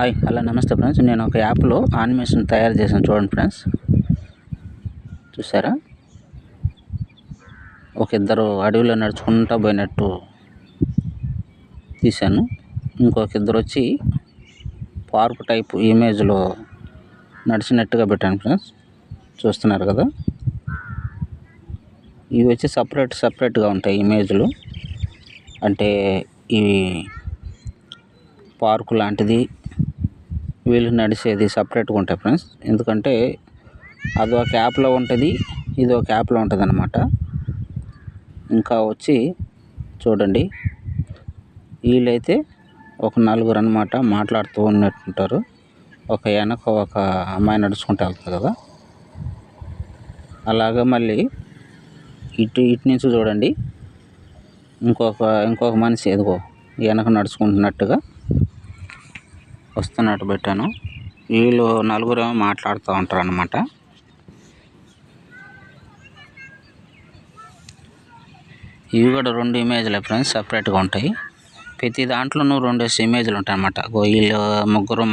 Hi hello నమస్తే friends. నేను ఒక యాప్లో యానిమేషన్ తయారు చేశాను చూడండి ఫ్రెండ్స్. చూసారా, ఒక ఇద్దరు అడవిలో నడుచుకుంటూ పోయినట్టు తీశాను. ఇంకొక ఇద్దరు వచ్చి పార్క్ టైప్ ఇమేజ్లో నడిచినట్టుగా పెట్టాను ఫ్రెండ్స్. చూస్తున్నారు కదా, ఇవి వచ్చి సపరేట్గా ఉంటాయి ఇమేజ్లు. అంటే ఇవి పార్కు లాంటిది, వీళ్ళు నడిచేది సపరేట్గా ఉంటాయి ఫ్రెండ్స్. ఎందుకంటే అది ఒక యాప్లో ఉంటుంది, ఇది ఒక యాప్లో ఉంటుంది అన్నమాట. ఇంకా వచ్చి చూడండి, వీళ్ళైతే ఒక నలుగురు అన్నమాట మాట్లాడుతూ ఉన్నట్టుంటారు. ఒక వెనక ఒక అమ్మాయి నడుచుకుంటూ వెళ్తుంది కదా, అలాగే మళ్ళీ ఇటు నుంచి చూడండి, ఇంకొక మనిషి ఎదుగో వెనక నడుచుకుంటున్నట్టుగా వస్తున్నట్టు పెట్టాను. వీళ్ళు నలుగురేమో మాట్లాడుతూ ఉంటారు అన్నమాట. ఇవి కూడా 2 ఇమేజ్లే ఫ్రెండ్స్, సపరేట్గా ఉంటాయి. ప్రతి దాంట్లోనూ 2 ఇమేజ్లు ఉంటాయి అన్నమాట. వీళ్ళు ముగ్గురు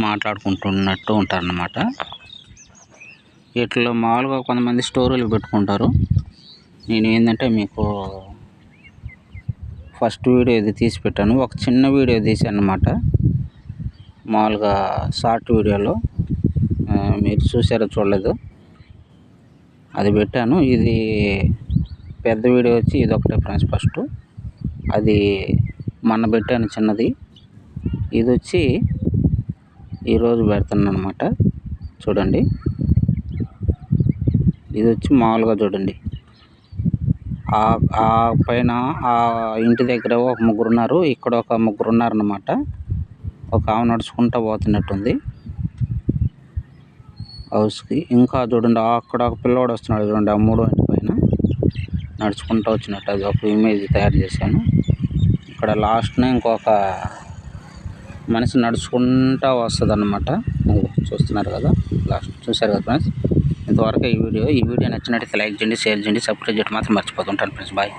మాట్లాడుకుంటున్నట్టు ఉంటారన్నమాట. వీటిలో మామూలుగా కొంతమంది స్టోరీలు పెట్టుకుంటారు. నేను ఏంటంటే మీకు ఫస్ట్ వీడియో ఇది తీసి పెట్టాను, ఒక చిన్న వీడియో తీసాను అన్నమాట. మామూలుగా షార్ట్ వీడియోలో మీరు చూసారో చూడలేదు, అది పెట్టాను. ఇది పెద్ద వీడియో వచ్చి ఇది ఒకటే ఫ్రెండ్స్. ఫస్ట్ అది మొన్న పెట్టాను చిన్నది, ఇది వచ్చి ఈరోజు పెడుతున్నాను అన్నమాట. చూడండి, ఇది వచ్చి మామూలుగా చూడండి, ఆ పైన ఆ ఇంటి దగ్గర ఒక ముగ్గురు ఉన్నారు, ఇక్కడ ఒక ముగ్గురు ఉన్నారన్నమాట. ఒక ఆమె నడుచుకుంటూ పోతున్నట్టుంది హౌస్కి. ఇంకా చూడండి, అక్కడ ఒక పిల్లోడు వస్తున్నాడు చూడండి, ఆ 3వ ఇంటి పైన నడుచుకుంటూ వచ్చినట్టు అది ఒక ఇమేజ్ తయారు చేశాను. ఇక్కడ లాస్ట్నే ఇంకొక మనిషి నడుచుకుంటూ వస్తుంది అన్నమాట. చూస్తున్నారు కదా, లాస్ట్ చూశారు కదా ఫ్రెండ్స్. ఇంతవరకు ఈ వీడియో నచ్చినట్టయితే లైక్ చేయండి, షేర్ చేయండి, సబ్స్క్రైబ్ చేయడం మాత్రం మర్చిపోతుంటాను ఫ్రెండ్స్. బాయ్.